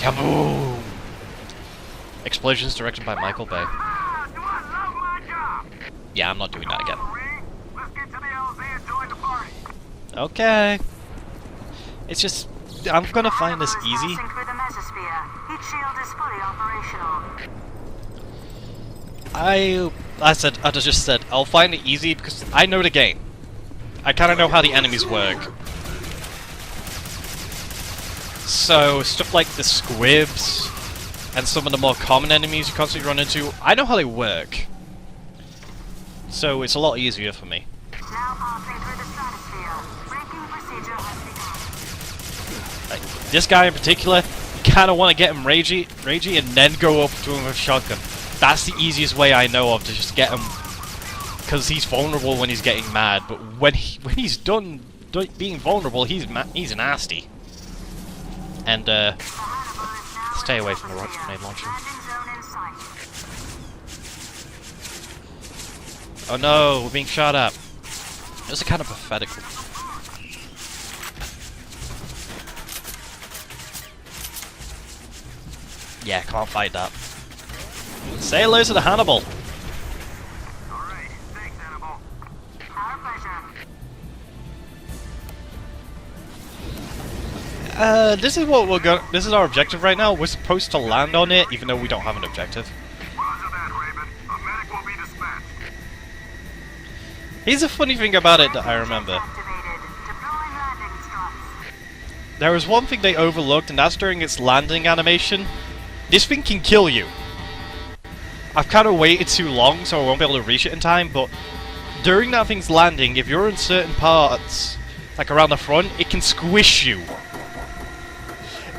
Kaboom! Explosions directed by Michael Bay. Yeah, I'm not doing that again. Okay. It's just, I'm gonna find this easy. I just said, I'll find it easy because I know the game. I kind of know how the enemies work. So, stuff like the squibs and some of the more common enemies you constantly run into, I know how they work. So, it's a lot easier for me. Like, this guy in particular, you kind of want to get him ragey and then go up to him with a shotgun. That's the easiest way I know of to just get him, because he's vulnerable when he's getting mad. But when he's done being vulnerable, he's nasty. And stay away from the grenade launcher. Oh no, we're being shot at. This is kind of pathetic. Yeah, can't fight that. Say hello to the Hannibal. Alright, thanks, Hannibal. Our pleasure. This is what we're going. This is our objective right now. We're supposed to land on it, even though we don't have an objective. Roger that, Raven. A medic will be dispatched. Here's a funny thing about it that I remember. There was one thing they overlooked, and that's during its landing animation. This thing can kill you. I've kind of waited too long, so I won't be able to reach it in time, but during that thing's landing, if you're in certain parts, like around the front, it can squish you.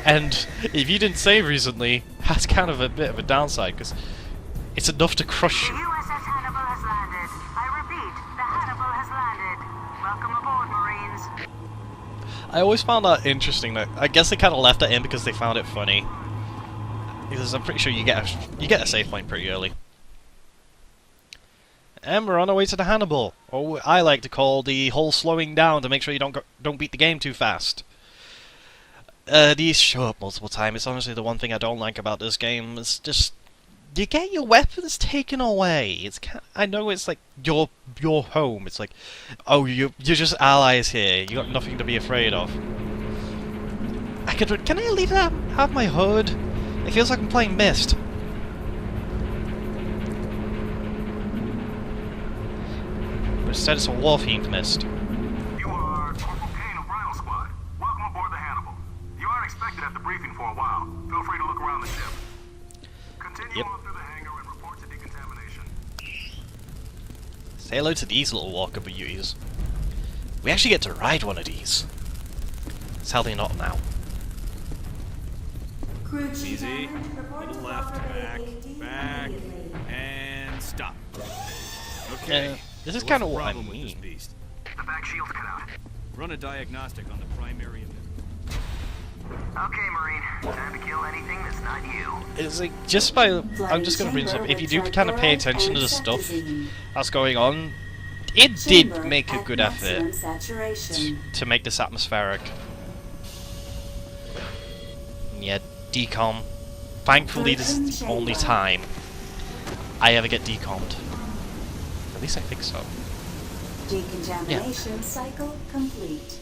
And if you didn't save recently, that's kind of a bit of a downside, because it's enough to crush you. The USS Hannibal has landed. I repeat, the Hannibal has landed. Welcome aboard, Marines. I always found that interesting. That I guess they kind of left that in because they found it funny. Because I'm pretty sure you get a save point pretty early. And we're on our way to the Hannibal, or what I like to call the whole slowing down to make sure you don't beat the game too fast. These show up multiple times. It's honestly the one thing I don't like about this game. It's just you get your weapons taken away. It's I know it's like your home. It's like, oh, you're just allies here. You got nothing to be afraid of. Can I leave that? Have my hood? It feels like I'm playing Myst. But instead it's a war-themed Myst. You are Corporal Kane of Rhino Squad. Welcome aboard the Hannibal. You aren't expected at the briefing for a while. Feel free to look around the ship. Continue on through the hangar and report to decontamination. Say hello to these little walker beauties. We actually get to ride one of these. Sadly not now. Easy. Little left, back, and stop. Okay. This is kind of what I problem with this mean. beast? The back shield's cut out. Run a diagnostic on the primary emitter. Okay, Marine. Time to kill anything that's not you. It's like, just by... I'm just gonna bring this up. If you do kind of pay attention to the stuff that's going on, it did make a good effort to make this atmospheric. Yeah, decom. Thankfully, this is the only time I ever get decommed. At least I think so. Decontamination cycle complete.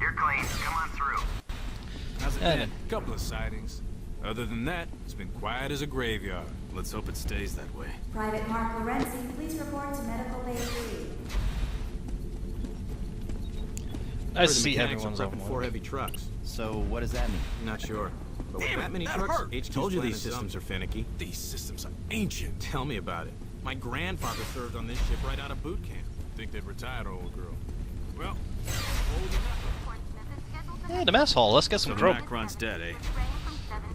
You're clean. Come on through. How's it been? Couple of sightings. Other than that, it's been quiet as a graveyard. Let's hope it stays that way. Private Mark Lorenzi, please report to Medical Bay 3. Nice to see everyone's on prepping 4 work. heavy trucks. So what does that mean? Not sure. But with Damn it, that many that trucks, hurt. HQ's Told you planning these systems something. are finicky. These systems are ancient. Tell me about it. My grandfather served on this ship right out of boot camp. Think they'd retired, old girl. Well, Yeah, the mess hall. Let's get some So grub. Macron's dead, eh?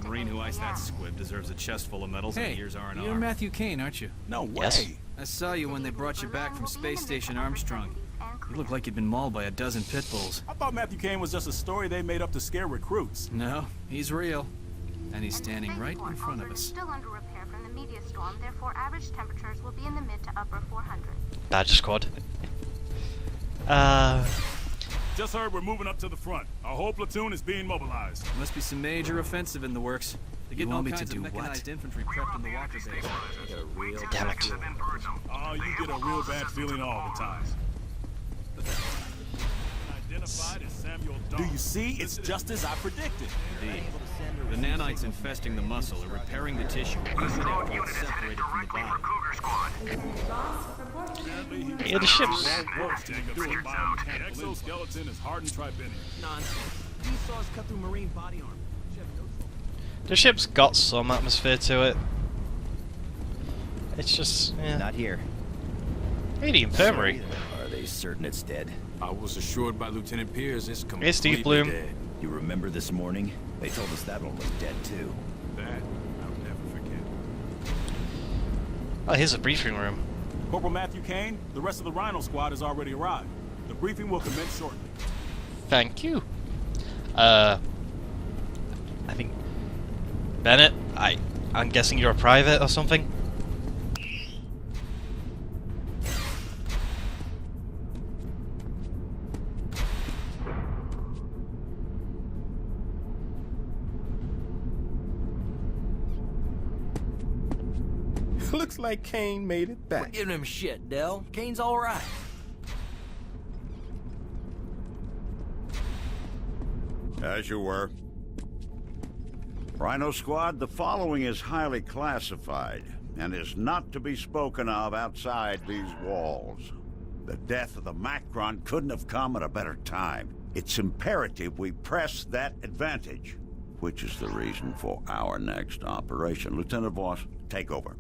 The Marine who iced that squib deserves a chest full of medals and a year's R&R. You're Matthew Kane, aren't you? no way. Yes. I saw you when they brought you back from Space Station Armstrong. You look like you'd been mauled by a dozen pit bulls. I thought Matthew Kane was just a story they made up to scare recruits. No, he's real. And he's standing right in front of us. Still under repair from the media storm, therefore average temperatures will be in the mid to upper 400s. Badger squad. Just heard we're moving up to the front. Our whole platoon is being mobilized. Must be some major offensive in the works. They're getting all want me kinds to of do mechanized what? infantry prepped in the Walker base. Damn it. Oh, you get a real bad feeling all the time. Identified as Samuel Dahl. Do you see? It's just as I predicted. Indeed. The nanites infesting the muscle are repairing the tissue, even after it's separated from the body. Lieutenant Ross, report to briefing room Yeah, the ships. The exoskeleton is hardened tribinium. Nonsense. These saws cut through marine body armor. The ship's got some atmosphere to it. It's just, Not here. Hey, the infirmary. Are they certain it's dead? I was assured by Lieutenant Pierce it's completely Hey, Steve Bloom. dead. You remember this morning? They told us that one was dead too. That I'll never forget. Oh, here's a briefing room. Corporal Matthew Kane, the rest of the Rhino squad has already arrived. The briefing will commence shortly. Thank you. I think Bennett. I'm guessing you're a private or something. Looks like Kane made it We're back. giving him shit, Dell. Kane's all right. As you were. Rhino Squad, the following is highly classified and is not to be spoken of outside these walls. The death of the Macron couldn't have come at a better time. It's imperative we press that advantage, which is the reason for our next operation. Lieutenant Voss, take over.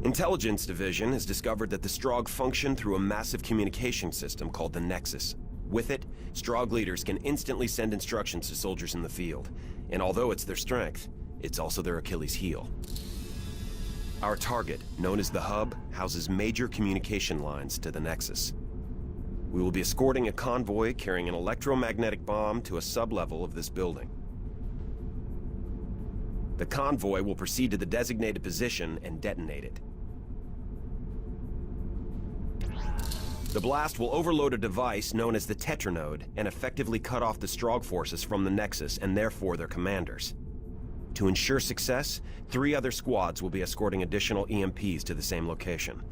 Intelligence Division has discovered that the Strogg function through a massive communication system called the Nexus. With it, Strogg leaders can instantly send instructions to soldiers in the field. And although it's their strength, it's also their Achilles heel. Our target, known as the Hub, houses major communication lines to the Nexus. We will be escorting a convoy carrying an electromagnetic bomb to a sub-level of this building. The convoy will proceed to the designated position and detonate it. The blast will overload a device known as the Tetranode and effectively cut off the Strogg forces from the Nexus and therefore their commanders. To ensure success, 3 other squads will be escorting additional EMPs to the same location.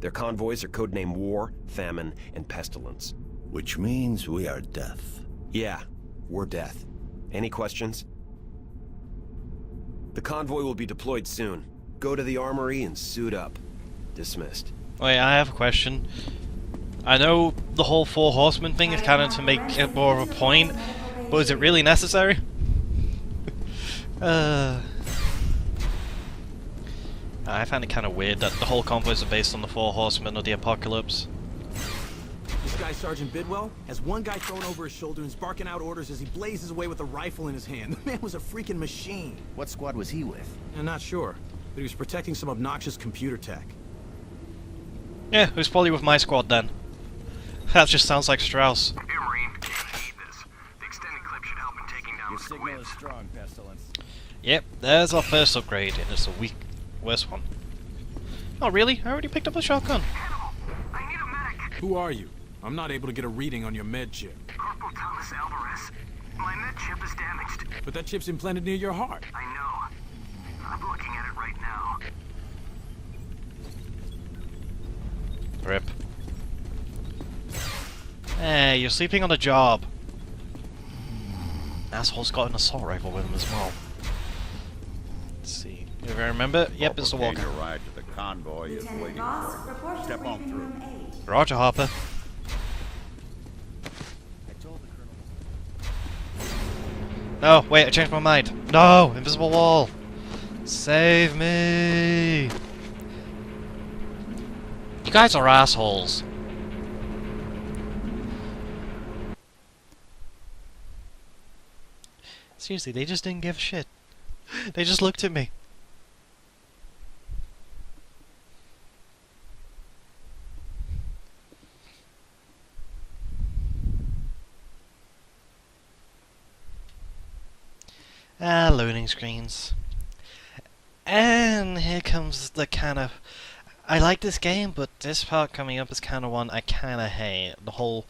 Their convoys are codenamed War, Famine, and Pestilence. Which means we are death. Yeah, we're death. Any questions? The convoy will be deployed soon. Go to the armory and suit up. Dismissed. Wait, I have a question. I know the whole 4 horsemen thing is kind of to make it more of a point, but is it really necessary? I find it kind of weird that the whole convoys are based on the 4 horsemen of the apocalypse. This guy, Sergeant Bidwell, has one guy thrown over his shoulder and is barking out orders as he blazes away with a rifle in his hand. The man was a freaking machine. What squad was he with? I'm not sure, but he was protecting some obnoxious computer tech. Yeah, it was probably with my squad then. That just sounds like Strauss. Hey, Marine, you need this. The extended clip should help in taking down Your the signal squibs. is strong, Pestilence. Yep, there's our first upgrade, and it's a weak, worse one. Oh really? I already picked up a shotgun. Hannibal, I need a medic. Who are you? I'm not able to get a reading on your med chip. Corporal Thomas Alvarez. My med chip is damaged. But that chip's implanted near your heart. I know. I'm looking at it right now. Rip. Hey, you're sleeping on the job. Asshole's got an assault rifle with him as well. Let's see. If I remember, yep, it's the Corporal walker. Kane, your ride to the convoy is Lieutenant waiting. Ross, report to Step on briefing through. room 8. Roger, Harper. No, wait, I changed my mind. No! Invisible wall! Save me! You guys are assholes. Seriously, they just didn't give a shit. They just looked at me. Loading screens. And here comes the kind of I like this game, but this part coming up is kind of one I kind of hate. The whole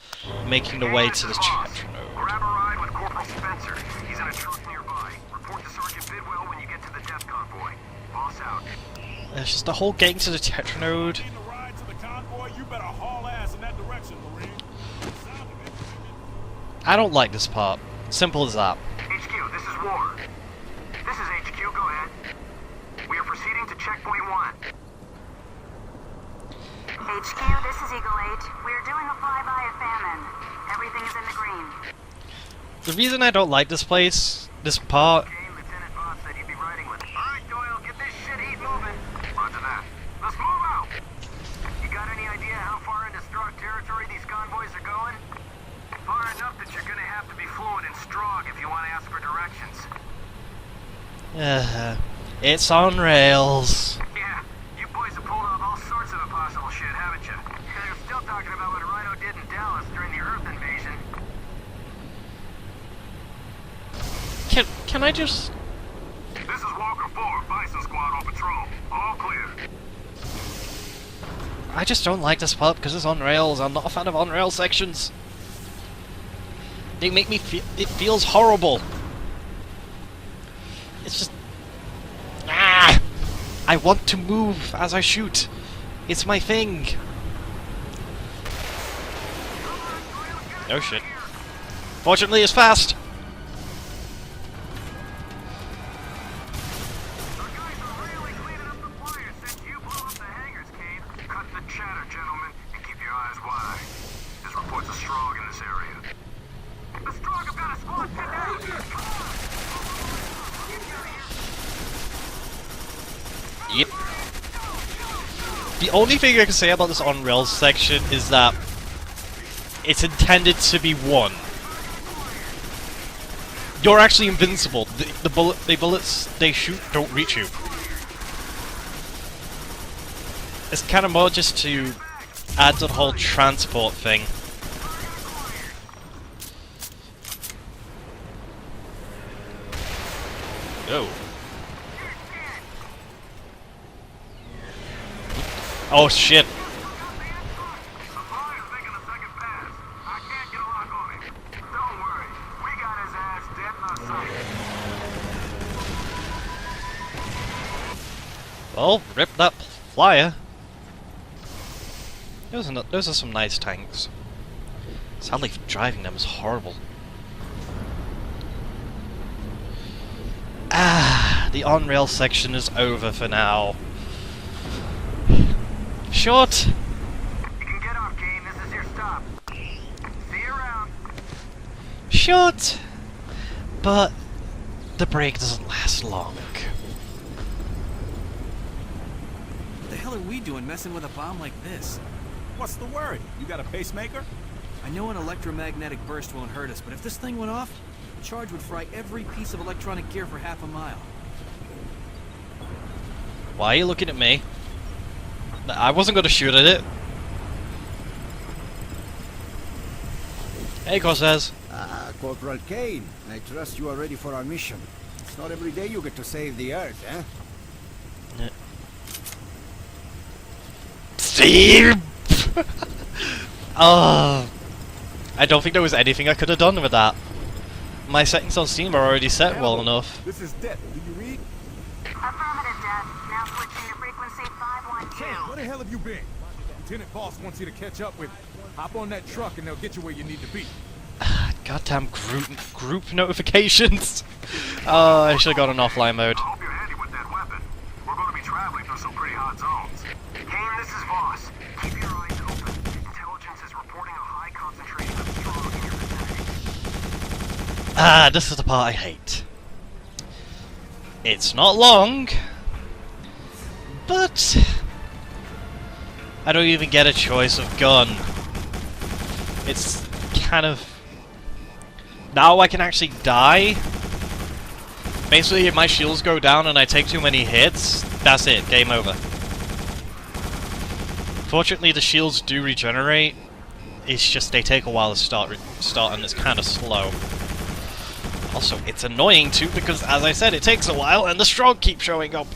making the way to the chapter node. Grab a ride with Corporal Spencer. He's in a truck nearby. Report to Sergeant Bidwell when you get to the death convoy. Boss out. It's just the whole getting to the Tetra node. Need a ride to the convoy? You better haul ass in that direction, Marine. I don't like this part. Simple as that. HQ, this is War. This is HQ, go ahead. We are proceeding to checkpoint 1. HQ, this is Eagle 8. We are doing a flyby of famine. Everything is in the green. The reason I don't like this place, this part, Lieutenant Bob said you'd be riding with. Alright, Doyle, get this shit heat moving. Roger that. Let's move out! You got any idea how far into Strogg territory these convoys are going? Far enough that you're gonna have to be fluent in Strogg if you want to ask for directions. it's on rails. Yeah, you boys have pulled off all sorts of impossible shit, haven't you? You're still talking about what Rhino did in Dallas during the Earth invasion. Can I just... This is Walker 4, Bison Squad on patrol. All clear. I just don't like this part because it's on rails. I'm not a fan of on-rail sections. They make me feel... It feels horrible. It's just... Ah! I want to move as I shoot. It's my thing. Oh shit. Fortunately, it's fast. Yep. The only thing I can say about this on-rails section is that it's intended to be won. You're actually invincible. The bullets they shoot don't reach you. It's kind of more just to add to the whole transport thing. Oh. Oh shit. Well, rip that flyer. Those are some nice tanks. Sadly, driving them is horrible. Ah, the on-rail section is over for now. Short. You can get off, Kane. This is your stop. See you around. Short, but the break doesn't last long. What the hell are we doing messing with a bomb like this? What's the worry? You got a pacemaker? I know an electromagnetic burst won't hurt us, but if this thing went off, the charge would fry every piece of electronic gear for half a mile. Why are you looking at me? I wasn't going to shoot at it. Hey, Corsairs. Ah, Corporal Kane. I trust you are ready for our mission. It's not every day you get to save the Earth, eh? Yeah. Steve! Oh, I don't think there was anything I could have done with that. My settings on Steam are already set well enough. This is Death. Do you read? Affirmative, Death. Now switching to frequency 512. Where the hell have you been? Lieutenant Boss wants you to catch up with. Hop on that truck and they'll get you where you need to be. Goddamn group notifications. Oh, I should have got an offline mode. I hope you're handy with that weapon. We're going to be traveling through some pretty hot zones. Kane, this is Voss. Keep your eyes open. Intelligence is reporting a high concentration of Strogg in your vicinity. Ah, this is the part I hate. It's not long, but I don't even get a choice of gun. It's kind of... Now I can actually die. Basically, if my shields go down and I take too many hits, that's it, game over. Fortunately, the shields do regenerate. It's just they take a while to start and it's kind of slow. Also, it's annoying too because, as I said, it takes a while and the Strogg keep showing up.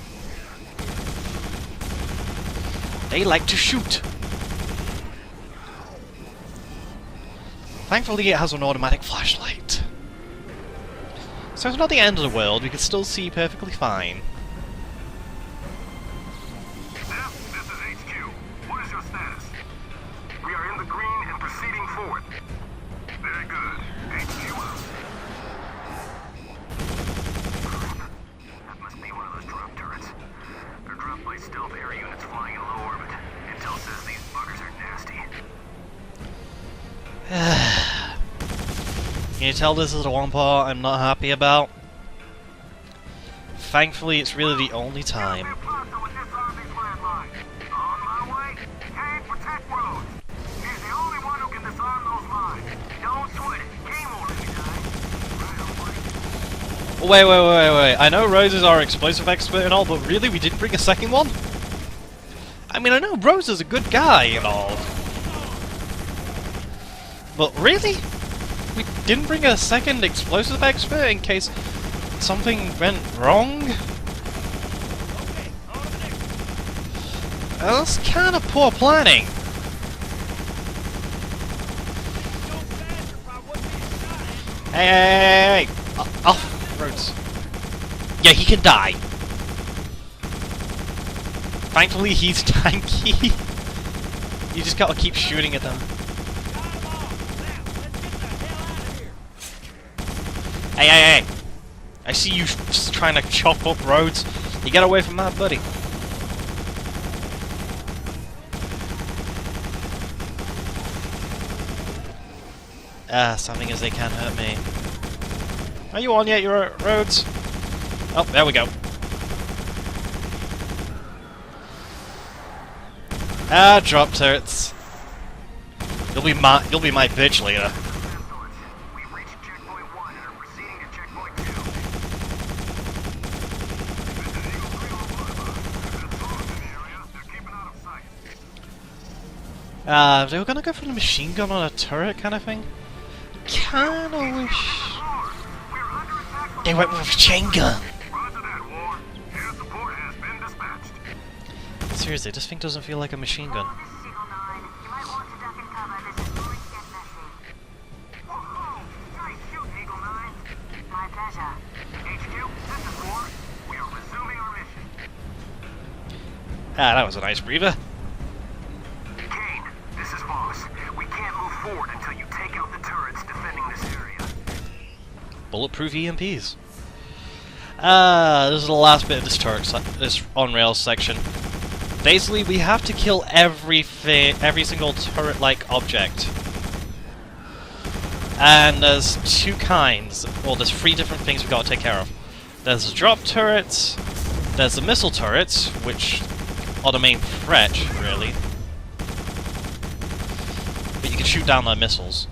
They like to shoot. Thankfully it has an automatic flashlight. So it's not the end of the world, we can still see perfectly fine. This is HQ. What is your status? We are in the green and proceeding forward. Very good. HQ out. That must be one of those drop turrets. They're dropped by stealth air units flying in low orbit. Intel says these buggers are nasty. Can you tell this is the one part I'm not happy about? Thankfully, it's really the only time. Wait. I know Rose is our explosive expert and all, but really, we didn't bring a second one? I mean, I know Rose is a good guy and all. But really? We didn't bring a second explosive expert in case something went wrong? That's kind of poor planning. Hey! Off, Rhodes. Yeah, he can die. Thankfully, he's tanky. You just gotta keep shooting at them. Hey! I see you just trying to chop up Rhodes. You get away from that, buddy. Something as they can't hurt me. Are you on yet, your Rhodes? Oh, there we go. Drop turrets. You'll be my bitch later. They were gonna go for the machine gun on a turret kind of thing. Kinda wish they went with a chain gun. Seriously, this thing doesn't feel like a machine gun. That was a nice breather. Kane, this is Boss. We can't move forward until you take out the turrets defending this area. Bulletproof EMPs. This is the last bit of this on-rails section. Basically, we have to kill every single turret-like object. And there's two kinds. Well, there's three different things we've got to take care of. There's the drop turrets, there's the missile turrets, which are the main threat, really. But you can shoot down their missiles.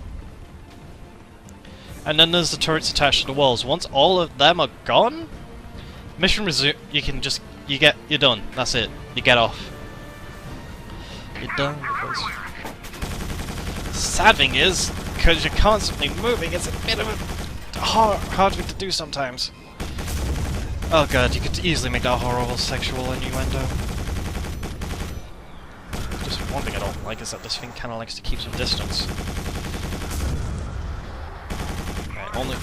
And then there's the turrets attached to the walls. Once all of them are gone, mission resume. You're done. That's it. You get off. You're done. Sad thing is, because you're constantly moving, it's a bit of a hard thing to do sometimes. Oh god, you could easily make that horrible sexual innuendo. Just one thing I don't like is that this thing kind of likes to keep some distance. Right, only.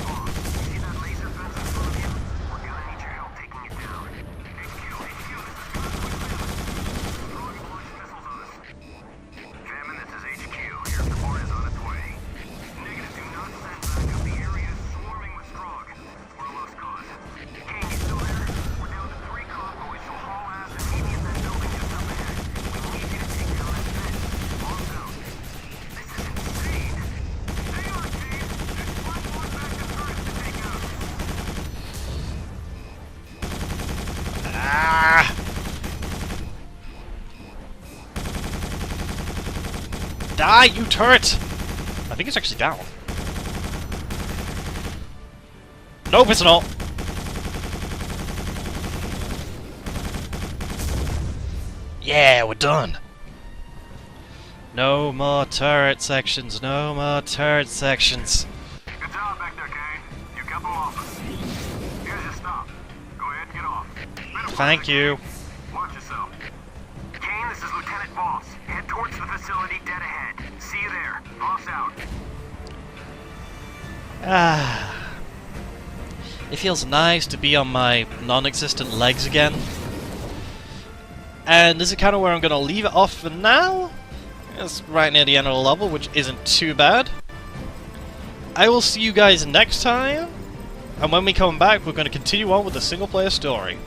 Die, you turret! I think it's actually down. Nope, it's not. Yeah, we're done. No more turret sections, no more turret sections. Good job back there, Kane. You kept them off us. Here's your stop. Go ahead, get off. Thank you. Watch yourself. Kane, this is Lieutenant facility dead ahead. See you there. Boss out. It feels nice to be on my non-existent legs again. And this is kind of where I'm going to leave it off for now. It's right near the end of the level, which isn't too bad. I will see you guys next time. And when we come back, we're going to continue on with the single-player story.